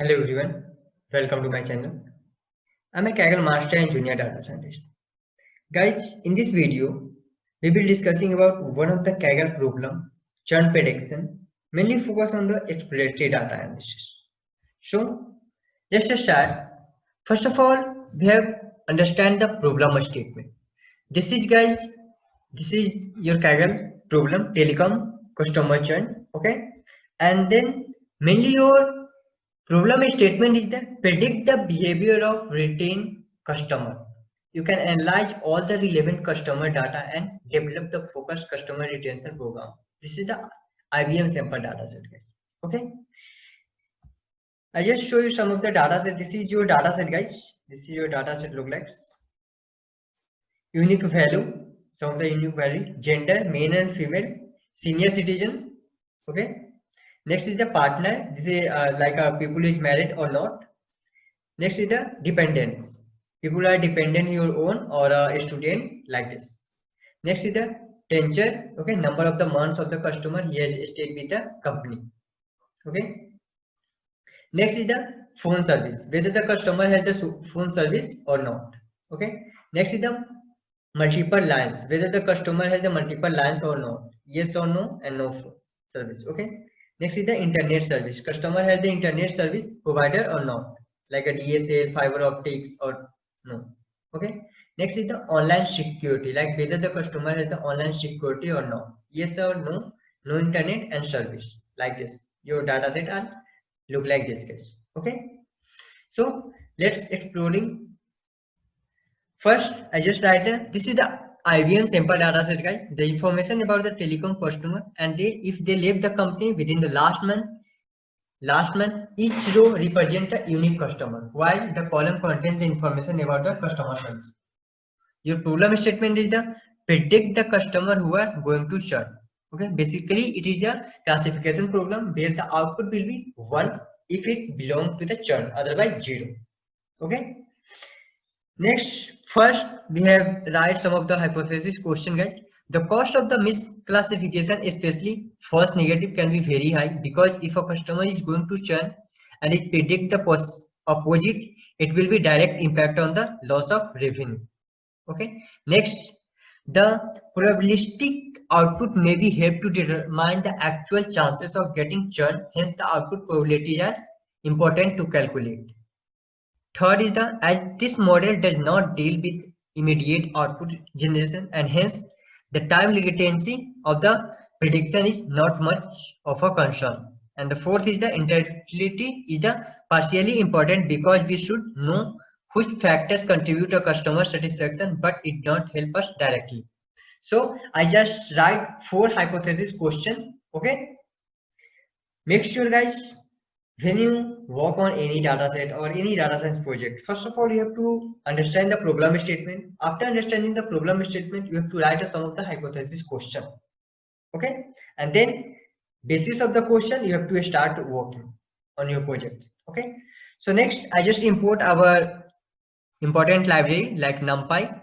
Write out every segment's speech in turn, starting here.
Hello everyone, welcome to my channel. I'm a Kaggle Master and Junior Data Scientist. Guys, in this video, we will be discussing about one of the Kaggle problem, churn prediction, mainly focus on the exploratory data analysis. So, let's just start. First of all, we have understand the problem statement. This is guys, this is your Kaggle problem, telecom customer churn, okay? And then mainly your problem statement is that predict the behavior of retained customer. You can analyze all the relevant customer data and develop the focused customer retention program. This is the IBM sample data set, guys. Okay. I just show you some of the data set. This is your data set, guys. This is your data set look like. Unique value, some of the unique value, gender, male and female, senior citizen. Okay. Next is the partner. This is like a people is married or not. Next is the dependents. People are dependent your own or a student like this. Next is the tenure. Okay, number of the months of the customer he has stayed with the company. Okay. Next is the phone service. Whether the customer has the phone service or not. Okay. Next is the multiple lines. Whether the customer has the multiple lines or not. Yes or no and no phone service. Okay. Next is the internet service. Customer has the internet service provider or not, like a DSL, fiber optics or no. Okay. Next is the online security, like whether the customer has the online security or not. Yes or no, no internet and service, like this. Your data set are look like this, guys. Okay. So let's exploring. First, I just write this is the IBM sample dataset, guys. The information about the telecom customer and if they left the company within the last month, each row represents a unique customer, while the column contains the information about the customer service. Your problem statement is the predict the customer who are going to churn. Okay, basically it is a classification problem where the output will be 1 if it belongs to the churn, otherwise 0. Okay. Next, first we have write some of the hypothesis question, guys. The cost of the misclassification, especially false negative, can be very high because if a customer is going to churn and it predict the opposite, it will be direct impact on the loss of revenue. Okay. Next, the probabilistic output may be helped to determine the actual chances of getting churn. Hence, the output probabilities are important to calculate. Third is as this model does not deal with immediate output generation and hence the time latency of the prediction is not much of a concern. And the fourth is the interactivity is the partially important because we should know which factors contribute to customer satisfaction, but it don't help us directly. So I just write 4 hypothesis question. Okay. Make sure, guys, when you work on any data set or any data science project, first of all, you have to understand the problem statement. After understanding the problem statement, you have to write some of the hypothesis question. Okay. And then basis of the question, you have to start working on your project. Okay. So next, I just import our important library like NumPy,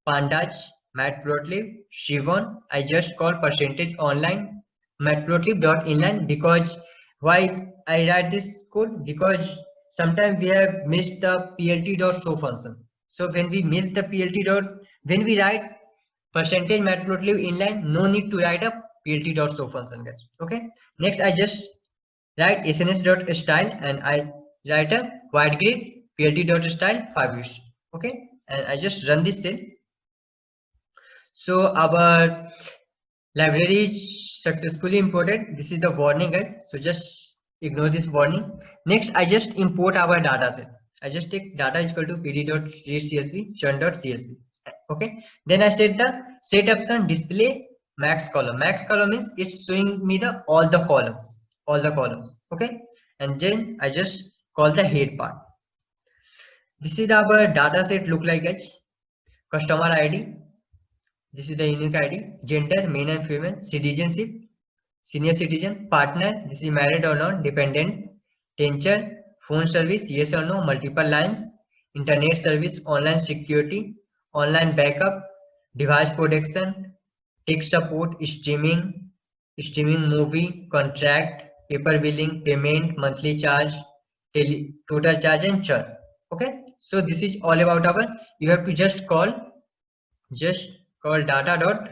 Pandas, Matplotlib, Shivon. I just call percentage online matplotlib.inline because why I write this code, because sometimes we have missed the plt.show function. So when we miss the when we write percentage matplotlib inline, no need to write a plt.show function, guys. Okay. Next, I just write sns.style and I write a white grid plt.style 5 years. Okay. And I just run this cell. So our library is successfully imported. This is the warning, guys. So just ignore this warning. Next, I just import our data set. I just take data is equal to pd.readcsv churn.csv. Okay. Then I set the set option display max column. Max column means it's showing me the all the columns. Okay. And then I just call the head part. This is our data set look like, guys. Customer ID. This is the unique ID, gender, male and female, citizenship, senior citizen, partner, this is married or not, dependent, tenure, phone service, yes or no, multiple lines, internet service, online security, online backup, device protection, tech support, streaming movie, contract, paper billing, payment, monthly charge, total charge and churn. Okay, so this is all about our, you have to just call data dot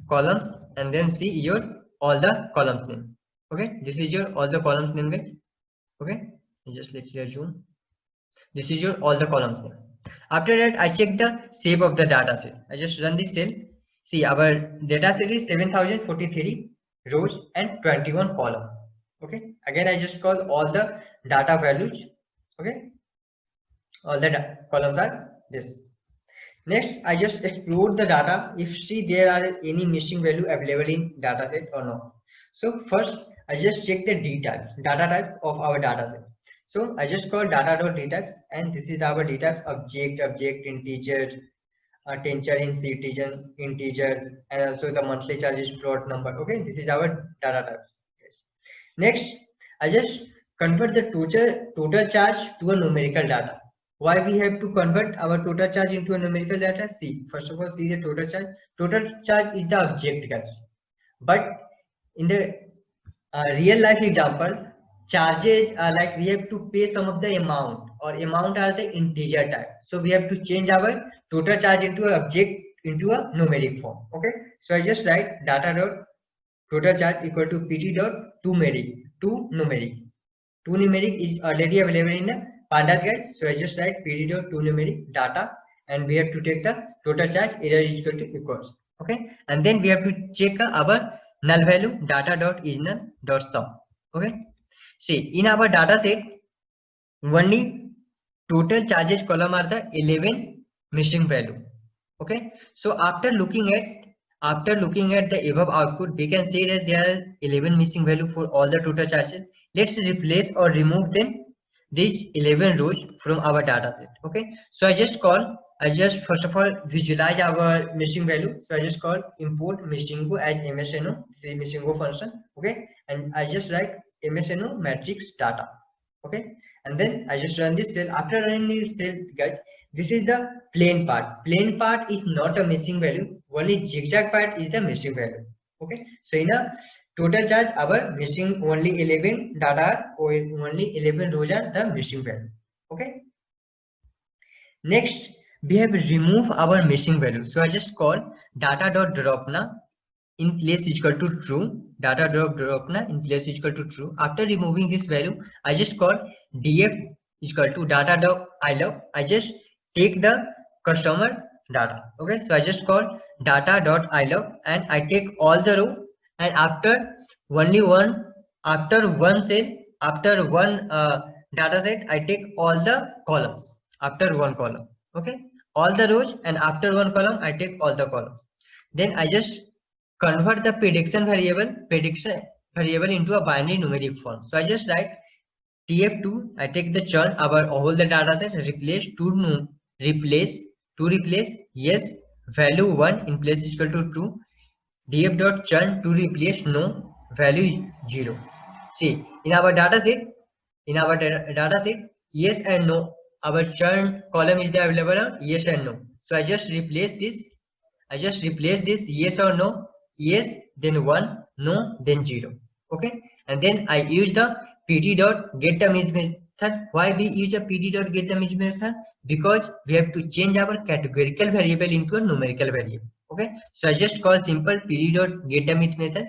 columns and then see your all the columns name. Okay, this is your all the columns name, guys. Okay, just let it zoom. This is your all the columns name. After that, I check the shape of the data set. I just run this cell. See, our data set is 7043 rows and 21 column. Okay, again I just call all the data values. Okay, all the columns are this. Next, I just explore the data if see there are any missing value available in data set or not. So first, I just check the data types of our data set. So I just call data.dtypes, and this is our data object, integer, teacher in citizen, integer, and also the monthly charges plot number. Okay, this is our data types. Yes. Next, I just convert the total charge to a numerical data. Why we have to convert our total charge into a numerical data? See, first of all, see the total charge. Total charge is the object, guys. But in the real life example, charges are like we have to pay some of the amount, or amount are the integer type. So we have to change our total charge into an object into a numeric form. Okay. So I just write data dot total charge equal to pt dot to numeric. To numeric is already available in the pandas guide. So I just write pt dot to numeric data, and we have to take the total charge error is equal to equals. Okay, and then we have to check our null value data dot is null dot sum. Okay, see in our data set only total charges column are the 11 missing value. Okay, so after looking at the above output, we can say that there are 11 missing value for all the total charges. Let's replace or remove them these 11 rows from our data set. Okay, so I just first of all visualize our missing value. So I just call import missingo as msno. This is missingo function. Okay, and I just write msno matrix data. Okay, and then I just run this cell. After running this cell, guys, this is the plain part. Plain part is not a missing value. Only zigzag part is the missing value. Okay, so in a total charge, our missing only 11 data or only 11 rows are the missing value. Okay. Next, we have remove our missing value. So I just call data.dropna in place is equal to true. Data dropna in place is equal to true. After removing this value, I just call df is equal to data.ilog. I just take the customer data. Okay, so I just call data.ilog and I take all the row, and after one cell, after one data set, I take all the columns after one column. Okay, all the rows, and after one column I take all the columns. Then I just convert the prediction variable into a binary numeric form. So I just write tf2, I take the churn our all the data set, replace yes value 1 in place is equal to true, df dot churn to replace no value 0. See in our data set yes and no, our churn column is the available on yes and no. So I just replace this yes or no, yes then 1, no then 0. Okay, and then I use the pt dot get the image method. Why we use a pt dot get the image method? Because we have to change our categorical variable into a numerical variable. Okay, so I just call simple pt dot get the image method.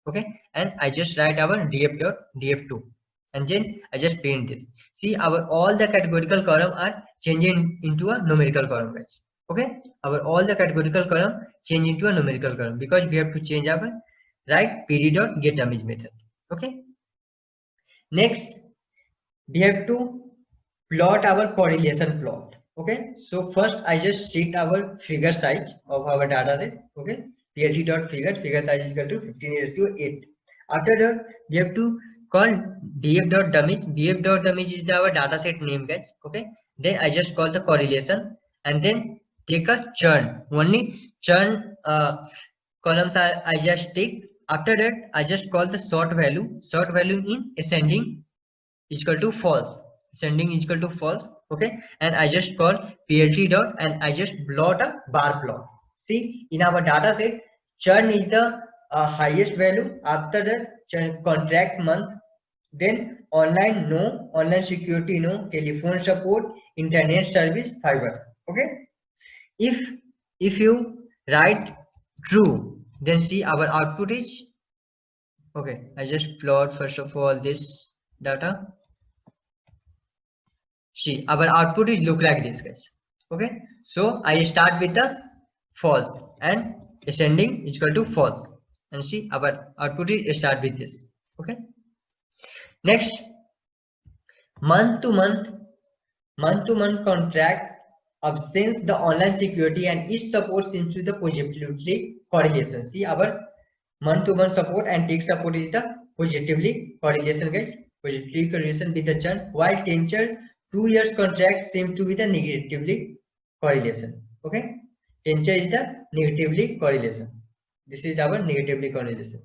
Okay, and I just write our df dot df2, and then I just print this. See our all the categorical column are changing into a numerical column, guys. Okay, our all the categorical column change into a numerical column because we have to change our right pt dot get image method. Okay, next we have to plot our correlation plot. Okay, so first I just set our figure size of our data set. Okay, plt dot figure size is equal to 15:8. After that we have to call df dot dummy is our data set name, guys. Okay, then I just call the correlation and then take a churn. Only churn columns are I just take. After that I just call the sort value in ascending is equal to false, ascending is equal to false. Okay, and I just call plt dot and I just plot a bar plot. See in our data set churn is the highest value. After that churn contract month Then online no, online security no, telephone support, internet service, fiber. Okay. If you write true, then see our output is okay. I just plot first of all this data. See, our output is look like this, guys. Okay, so I start with the false and ascending is equal to false, and see our output is start with this. Okay, next month to month, contract absence the online security and its support seems to the positively correlation. See our month to month support and tick support is the positively correlation, guys. Positively correlation with the churn, while tenure 2 years contract seem to be the negatively correlation. Okay, tenure is the negatively correlation. This is our negatively correlation.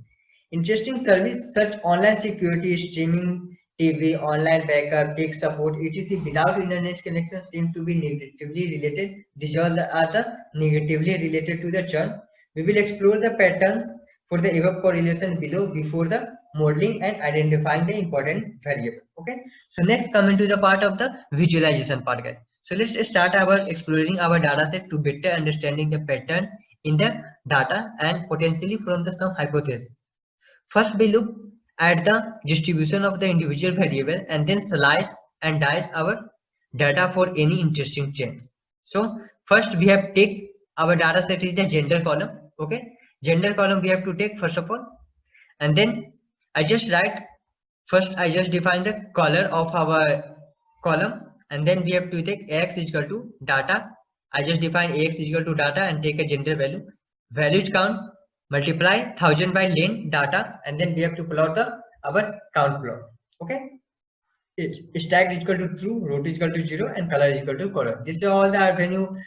Interesting service such online security, streaming, TV, online backup, tech support, etc. without internet connection seem to be negatively related. These all are the negatively related to the churn. We will explore the patterns for the above correlation below before the modeling and identifying the important variable. Okay. So next come into the part of the visualization part, guys. So let's start our exploring our data set to better understanding the pattern in the data and potentially from the some hypothesis. First, we look at the distribution of the individual variable and then slice and dice our data for any interesting change. So first we have take our data set is the gender column. Okay, gender column we have to take first of all, and then I just write first I just define the color of our column, and then we have to take x is equal to data. I just define x is equal to data and take a gender value. Values count multiply 1000 by len data, and then we have to plot the our count plot. Okay, stack is equal to true, root is equal to 0, and color is equal to color. This is all that when you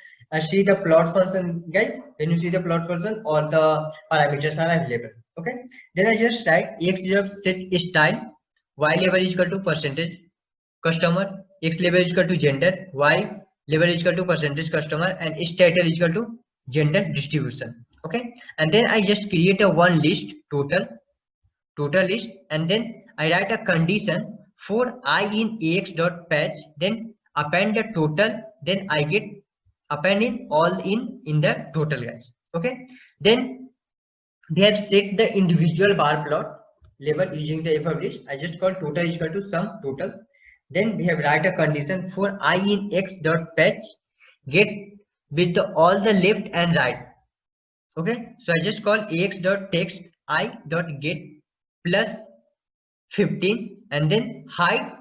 see the plot function, guys. When you see the plot function, all the parameters are available. Okay, then I just write x is set style, y label is equal to percentage customer, x label is equal to gender, y label is equal to percentage customer, and its title is equal to gender distribution. Okay, and then I just create a one list total list, and then I write a condition for I in ax dot patch, then append the total, then I get append in all in the total, guys. Okay, then we have set the individual bar plot label using the above list. I just call total is equal to sum total. Then we have write a condition for I in x dot patch get with all the left and right. Okay, so I just call ax dot text I dot get plus 15, and then height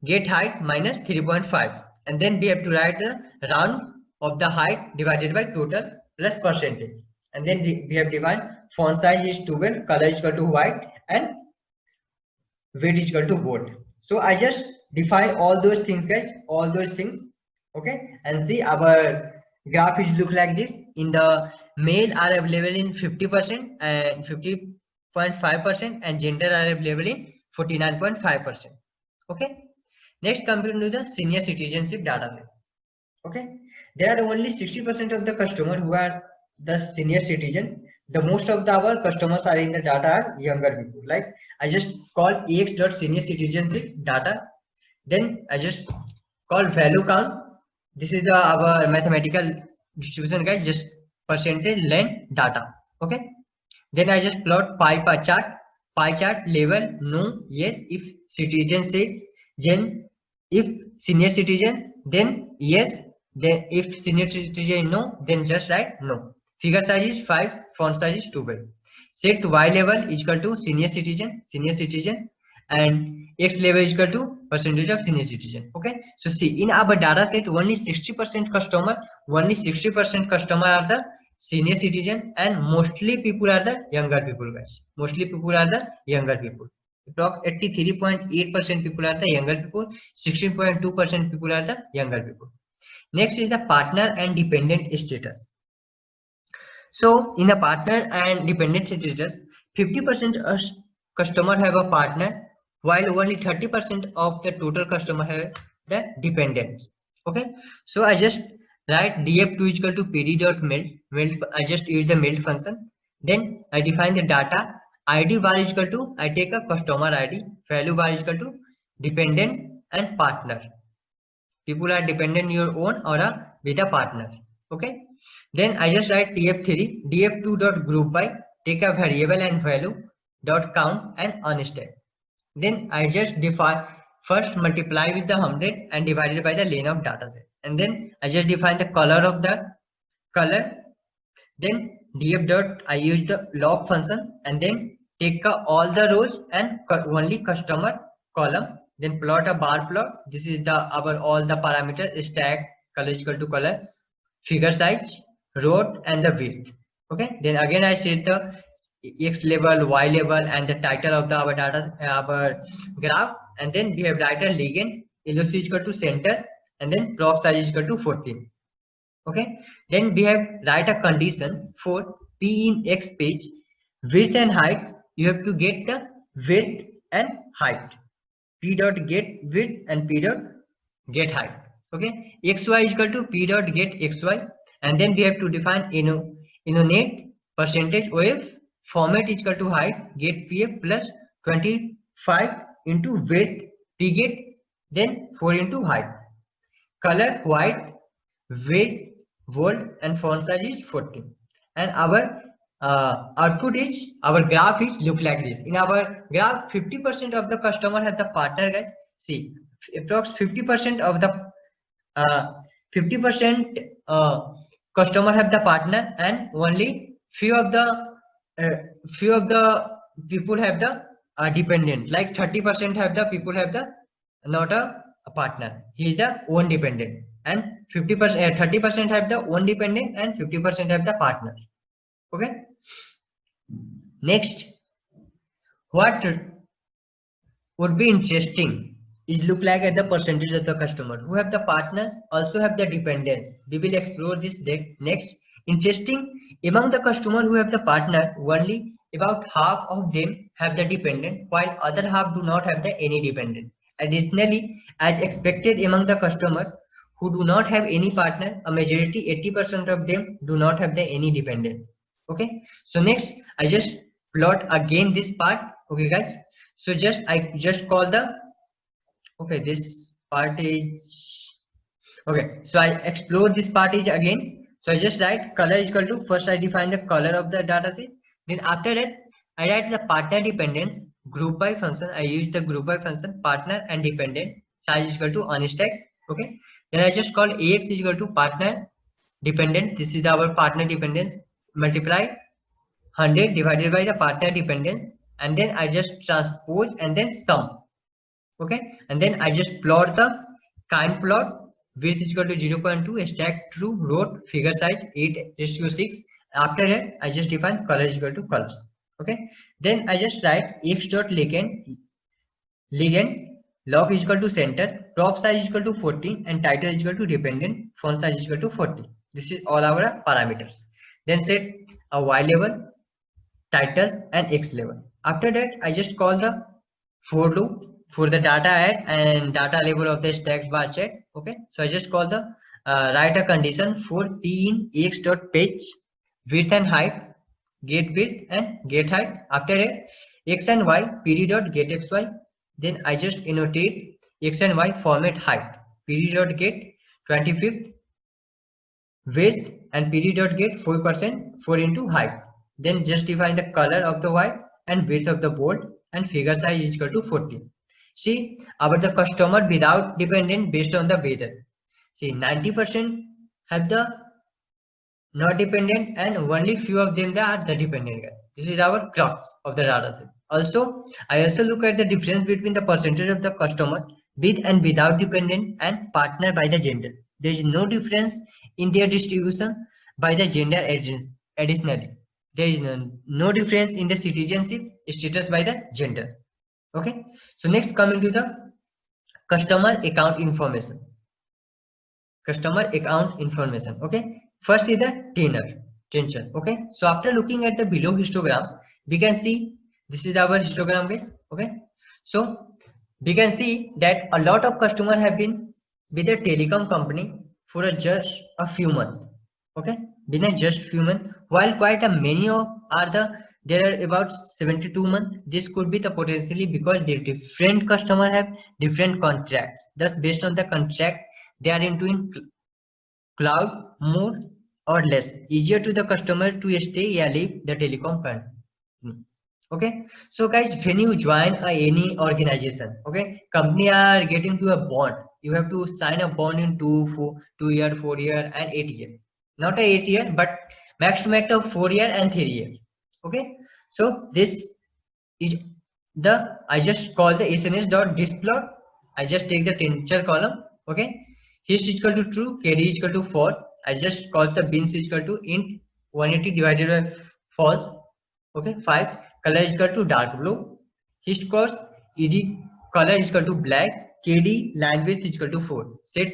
get height minus 3.5, and then we have to write the round of the height divided by total plus percentage, and then we have defined font size is 12, color is equal to white, and weight is equal to bold. So I just define all those things, guys, all those things. Okay, and see our graph is look like this. In the male are available in 50% and 50.5%, and gender are available in 49.5%. Okay, next coming to the senior citizenship data set. Okay, there are only 60% of the customer who are the senior citizen. The most of our customers are in the data are younger people. Like I just call ax dot senior citizenship data, then I just call value count. This is the our mathematical distribution, guys, just percentage len data. Okay, then I just plot pie chart label no, yes, if citizen say gen, if senior citizen then yes, then if senior citizen no, then just write no. Figure size is 5, font size is 12. Set y level is equal to senior citizen, and x level is equal to percentage of senior citizen. Okay, so see in our data set only 60% customer, are the senior citizen, and mostly people are the younger people, guys. Mostly people are the younger people. Approx 83.8% people are the younger people, 16.2% people are the younger people. Next is the partner and dependent status. So in a partner and dependent status, 50% of customer have a partner, while only 30% of the total customer have the dependents. Okay, so I just write df2 is equal to pd dot meld. I just use the meld function. Then I define the data ID bar is equal to, I take a customer ID, value bar is equal to dependent and partner. People are dependent your own or with a partner. Okay. Then I just write TF3 df2 dot group by, take a variable and value dot count and unstack. Then I just define, first multiply with the 100 and divided by the length of data set. And then I just define the color of the color. Then df dot, I use the log function and then take all the rows and only customer column. Then plot a bar plot. This is the our all the parameter stack, color is equal to color, figure size, row and the width. Okay. Then again I set the x label, y label and the title of the our data, our graph. And then we have write a ligand, LOC is equal to center, and then proc size is equal to 14. Okay. Then we have write a condition for p in x page, width and height. You have to get the width and height. P dot get width and P dot get height. Okay. XY is equal to P dot get XY. And then we have to define inonate percentage OF, format is equal to height get PF plus 25 into width P get, then 4 into height. Color white, width volt and font size is 14. And our output is, our graph is look like this. In our graph, 50% of the customer have the partner, guys. See, approx 50% of the 50% customer have the partner, and only few of the people have the dependent. Like 30% have the people have the not a partner. He is the own dependent, and 50% 30% have the own dependent and 50% have the partner. Okay. Next, what would be interesting is look like at the percentage of the customer who have the partners also have the dependents. We will explore this next. Interesting, among the customer who have the partner, only about half of them have the dependent, while other half do not have the any dependent. Additionally, as expected among the customer who do not have any partner, a majority 80% of them do not have the any dependents. Okay. So next I just plot again this part. Okay guys, so I just call the, okay, this part is, okay, so I explore this part is again. So I just write color is equal to, first I define the color of the data set, then after that I write the partner dependence group by function. I use the group by function, partner and dependent, size is equal to unstack. Okay, then I just call AX is equal to partner dependent, this is our partner dependence, multiply 100 divided by the partner dependence, and then I just transpose and then sum. Okay, and then I just plot the kind plot, width is equal to 0.2, stack true, row, figure size 8:6. After that I just define color is equal to colors. Okay, then I just write x dot ligand log is equal to center, prop size is equal to 14, and title is equal to dependent, font size is equal to 40. This is all our parameters. Then set a y level, titles and x level. After that I just call the for loop for the data add and data label of the text bar chat. Okay, so I just call the write a condition for p in x dot page, width and height get width and get height. After that x and y pd dot get xy, then I just annotate x and y format height, pd dot get 25th width and pd dot get 4% 4 into height. Then just define the color of the white and width of the bold, and figure size is equal to 14. See, about the customer without dependent based on the weather. See, 90% have the not dependent and only few of them are the dependent. This is our crux of the data set. Also, I also look at the difference between the percentage of the customer with and without dependent and partner by the gender. There is no difference in their distribution by the gender. Additionally, there is no difference in the citizenship status by the gender. Okay, so next coming to the customer account information. Okay, first is the tenure. Okay, so after looking at the below histogram, we can see this is our histogram base. Okay, so we can see that a lot of customers have been with a telecom company for just a few months. Okay, within just few months, while quite a many are the there are about 72 months. This could be the potentially because the different customer have different contracts. Thus, based on the contract, they are into in cloud more or less. Easier to the customer to stay or leave the telecom company. Okay, so guys, when you join any organization, okay, company are getting to a bond. You have to sign a bond in 2 year, 4 year, and 8 year. Not a 8 year, but max to max of 4 year and 3 year. Okay, so this is the I just call the SNS dot displot. I just take the temperature column. Okay, hist is equal to true, KD is equal to false. I just call the bins is equal to int 180 divided by false. Okay, 5 color is equal to dark blue. Hist cost ed color is equal to black. KD line width is equal to 4. Set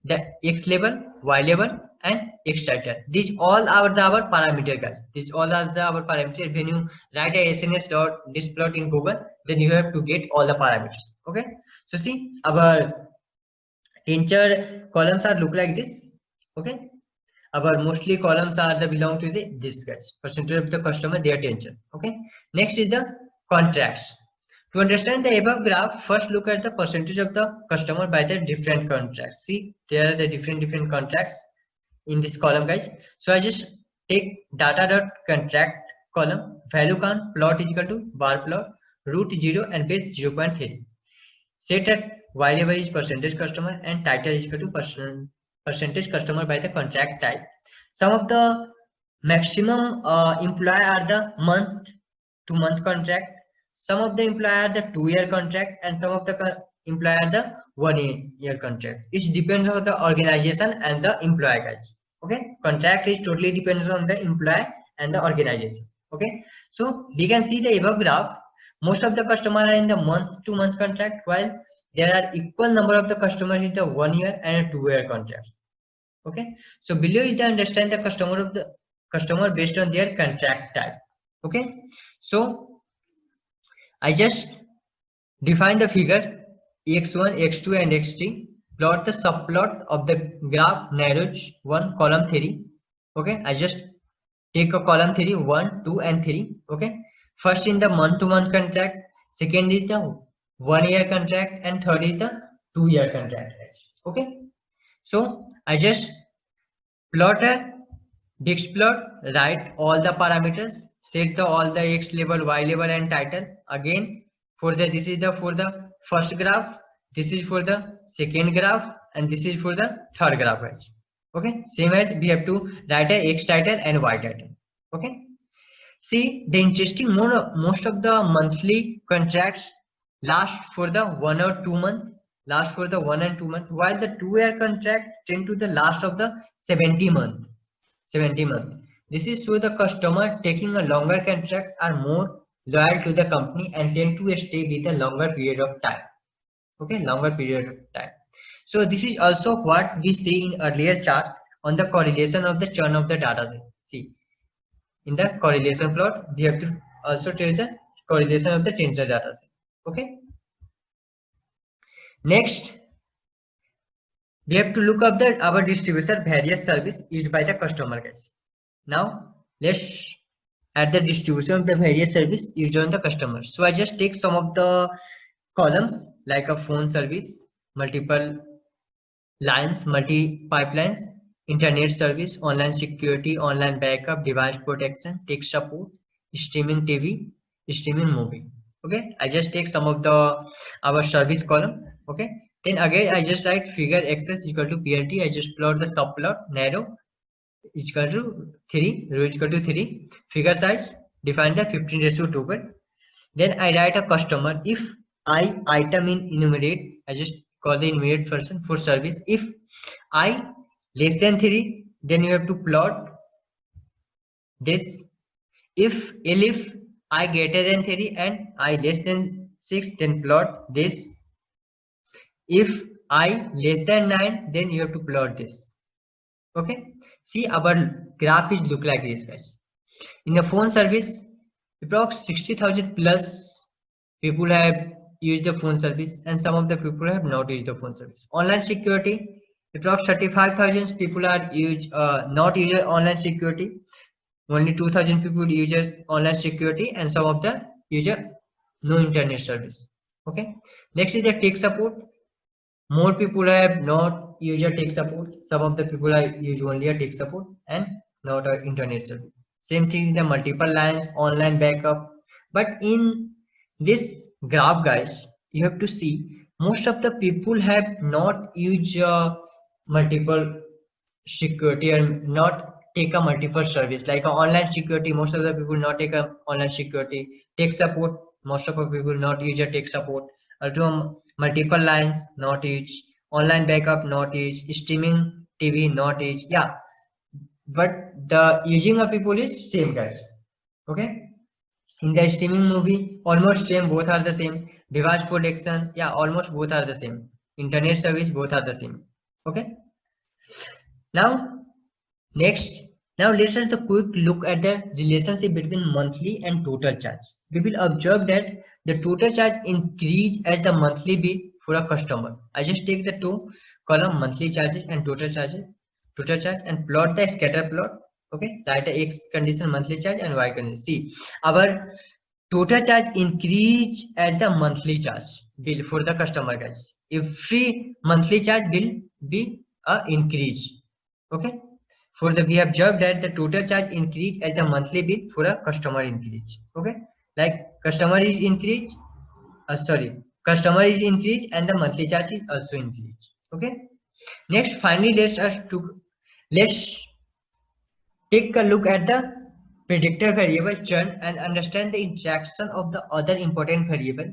the x level, y level, and x title. These all are our parameter, guys. These all are our parameters. When you write a SNS dot displot in Google, then you have to get all the parameters. Okay, so see our tincture columns are look like this. Okay, our mostly columns are the belong to the this guys, percentage of the customer, their tension. Okay, next is the contracts. To understand the above graph, first look at the percentage of the customer by the different contracts. See, there are the different contracts in this column, guys. So I just take data dot contract column, value count, plot is equal to bar plot, root 0 and base 0.3. Set at y level is percentage customer and title is equal to percentage customer by the contract type. Some of the maximum employee are the month to month contract. Some of the employee are the 2 year contract, and some of the employee are the 1 year contract. It depends on the organization and the employee, guys. Okay, contract is totally depends on the employee and the organization. Okay, so we can see the above graph. Most of the customers are in the month to month contract, while there are equal number of the customers in the 1 year and a 2 year contracts. Okay, so below is the understand the customer based on their contract type. Okay, so I just define the figure x1, x2, and x3. Plot the subplot of the graph narrows 1 column 3. Okay, I just take a column 3, 1, 2, and 3. Okay, first in the month to month contract, second is the 1 year contract, and third is the 2 year contract. Okay, so I just plot a disk plot, write all the parameters, set the all the x level, y level, and title. Again, for the this is the for the first graph, this is for the second graph, and this is for the third graph. Okay, same as we have to write a x title and y title. Okay, see the interesting most of the monthly contracts last for the 1 or 2 month, last for the 1 and 2 month, while the 2 year contract tend to the last of the 70 month. This is so the customer taking a longer contract are more loyal to the company and tend to stay with a longer period of time. Okay, longer period of time. So this is also what we see in earlier chart on the correlation of the churn of the data set. See, in the correlation plot, we have to also tell the correlation of the tensor data set. Okay. Next, we have to look up the our distribution various service used by the customer, guys. Now let's add the distribution of the various service used on the customer. So I just take some of the columns like a phone service, multiple lines, multi pipelines, internet service, online security, online backup, device protection, tech support, streaming TV, streaming movie. Okay, I just take some of the our service column. Okay, then again I just write figure access equal to PLT. I just plot the subplot narrow is equal to 3, row is equal to 3, figure size define the 15:2. Then I write a customer. If I item in enumerate, I just call the enumerate person for service. If I less than 3, then you have to plot this. If I greater than 3 and I less than 6, then plot this. If I less than 9, then you have to plot this. Okay, see our graph is look like this, guys. In the phone service, approx 60,000 plus people have used the phone service, and some of the people have not used the phone service. Online security, approx 35,000 people are not use online security. only 2000 people use online security, and some of the user no internet service. Okay, next is the tech support. More people have not user tech support. Some of the people are use only a tech support and not a internet service. Same thing in the multiple lines online backup. But in this graph, guys, you have to see most of the people have not used multiple security and not take a multiple service like a online security. Most of the people not take a online security. Tech support, most of the people not use a tech support. Also multiple lines not use, online backup not use, streaming TV not use. Yeah, but the using of people is same, guys. Okay, in the streaming movie almost same, both are the same. Device protection, yeah, almost both are the same. Internet service, both are the same. Okay, now next, now let's have a quick look at the relationship between monthly and total charge. We will observe that the total charge increase as the monthly bill for a customer. I just take the two column monthly charges and total charge and plot the scatter plot. Okay, write a X condition monthly charge and Y condition. See, our total charge increase as the monthly charge bill for the customer, guys. Every monthly charge will be a increase. Okay, for the we observed that the total charge increase as the monthly bill for a customer increase. Okay, like customer is increase, sorry, customer is increase and the monthly charge is also increase. Okay, next finally let's take a look at the predictor variable churn and understand the interaction of the other important variable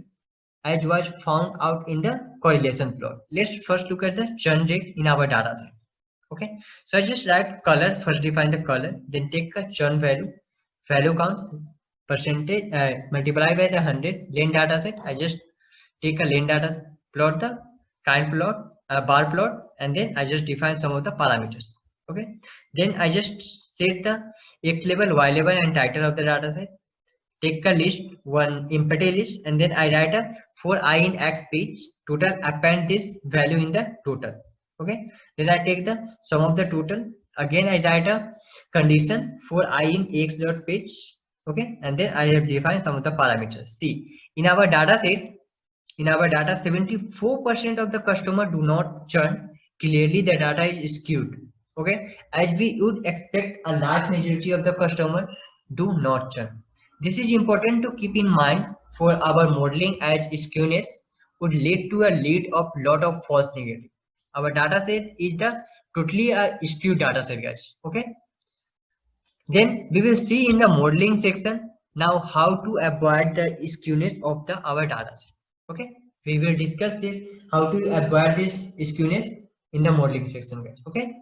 as was found out in the correlation plot. Let's first look at the churn rate in our data set. Okay, so I just write color, first define the color, then take a churn value counts, percentage, multiply by the 100, lane data set. I just take a lane data set, plot the kind plot, bar plot, and then I just define some of the parameters. Okay, then I just set the X level, Y level, and title of the data set. Take a list, one empty list, and then I write a for I in X page total, append this value in the total. Okay, then I take the sum of the total, again I write a condition for I in X dot page. Okay, and then I have defined some of the parameters. See, in our data set, in our data 74% of the customer do not churn. Clearly the data is skewed. Okay, as we would expect, a large majority of the customer do not churn. This is important to keep in mind for our modeling, as skewness would lead to a lead of lot of false negative. Our data set is the totally a skewed data set, guys. Okay, then we will see in the modeling section now how to avoid the skewness of the our data set. Okay, we will discuss this how to avoid this skewness in the modeling section, guys. Okay,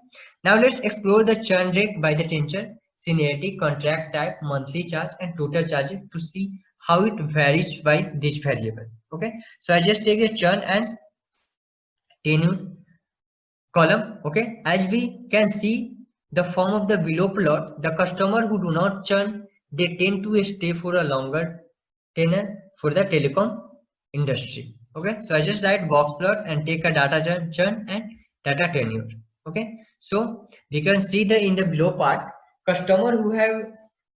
now let's explore the churn rate by the tenure, seniority, contract type, monthly charge, and total charge to see how it varies by this variable. Okay, so I just take the churn and tenure column. Okay, as we can see the form of the below plot, the customer who do not churn, they tend to stay for a longer tenure for the telecom industry. Okay, so I just write box plot and take a data churn and data tenure. Okay, so we can see the in the below part, customer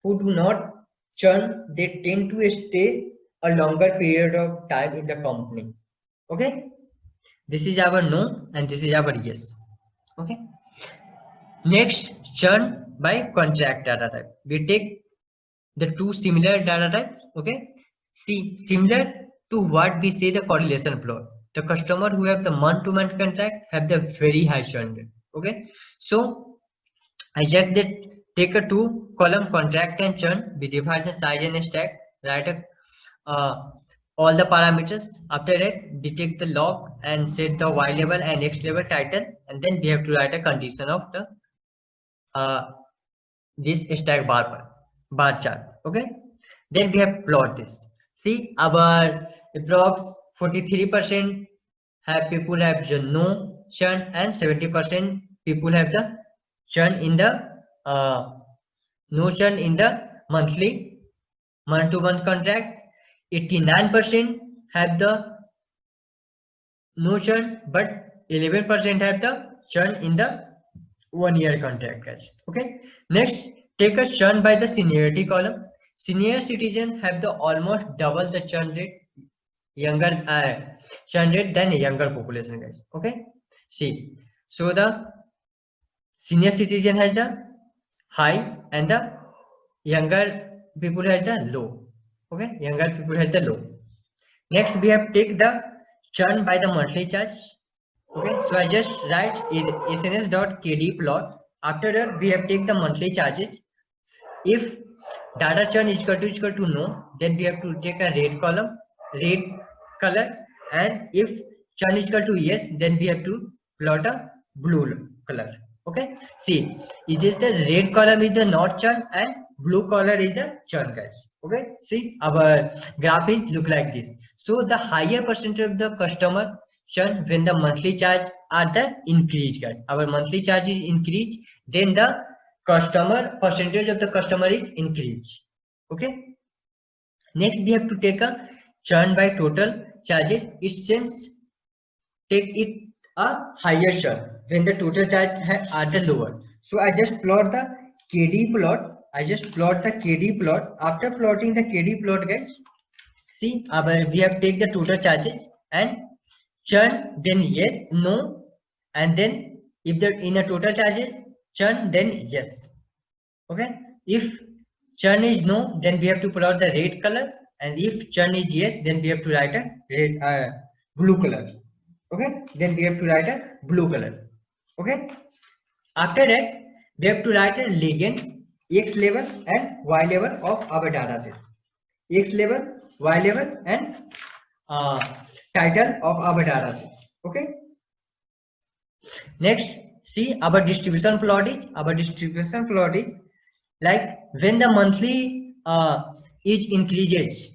who do not churn, they tend to stay a longer period of time in the company. Okay, this is our no and this is our yes. Okay, next, churn by contract data type. We take the two similar data types. Okay, see, similar to what we say the correlation plot, the customer who have the month-to-month contract have the very high churn rate. Okay, so I just that take a two column contract and churn, we divide the size and stack, write a all the parameters. After that, we take the log and set the Y level and X level title, and then we have to write a condition of the this stack bar chart. Okay, then we have plot this. See, our approx 43% have people have the no churn and 70% people have the churn in the no churn in the monthly month-to-month contract. 89% have the no churn, but 11% have the churn in the 1 year contract, guys. Okay, next, take a churn by the seniority column. Senior citizens have the almost double the churn rate churn rate than younger population, guys. Okay, see, so the senior citizen has the high and the younger people has the low. Okay, younger people has the low. Next, we have take the churn by the monthly charge. Okay, so I just write sns.kd plot. After that, we have take the monthly charges. If data churn is equal to no, then we have to take a red column, red color, and if churn is equal to yes, then we have to plot a blue color. Okay, see, it is the red column is the not churn and blue color is the churn, guys. Okay, see, our graph is look like this. So the higher percentage of the customer churn when the monthly charge are the increase, guys. Our monthly charge is increase, then the customer percentage of the customer is increased. Okay, next we have to take a churn by total charges. It seems take it a higher churn when the total charge are the lower. So I just plot the KD plot. I just plot the KD plot. After plotting the KD plot, guys, see, we have take the total charges and churn, then yes, no, and then if the in a total charges churn, then yes. Okay, if churn is no, then we have to put out the red color, and if churn is yes, then we have to write a red blue color. Okay, then we have to write a blue color. Okay, after that we have to write a legends x level and y level of our data set. X level, y level, and title of our data set. Okay, next, see, our distribution plot is like when the monthly is increases,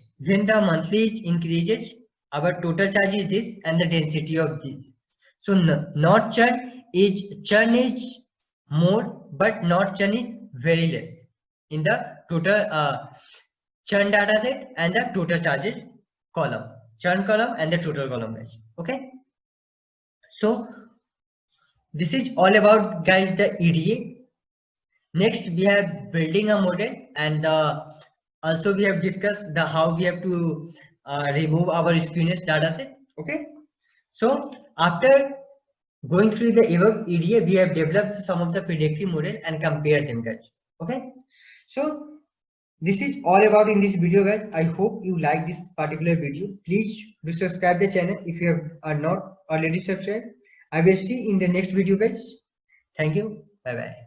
our total charge is this and the density of this. So not churn is more, but not churn is very less in the total churn data set and the total charges column, churn column and the total column, guys. Okay, so this is all about, guys, the EDA. Next, we have building a model, and also we have discussed the how we have to remove our skewness data set. Okay, so after going through the above EDA, we have developed some of the predictive model and compare them, guys. Okay, so this is all about in this video, guys. I hope you like this particular video. Please do subscribe the channel if you are not already subscribed. I will see in the next video, guys. Thank you. Bye bye.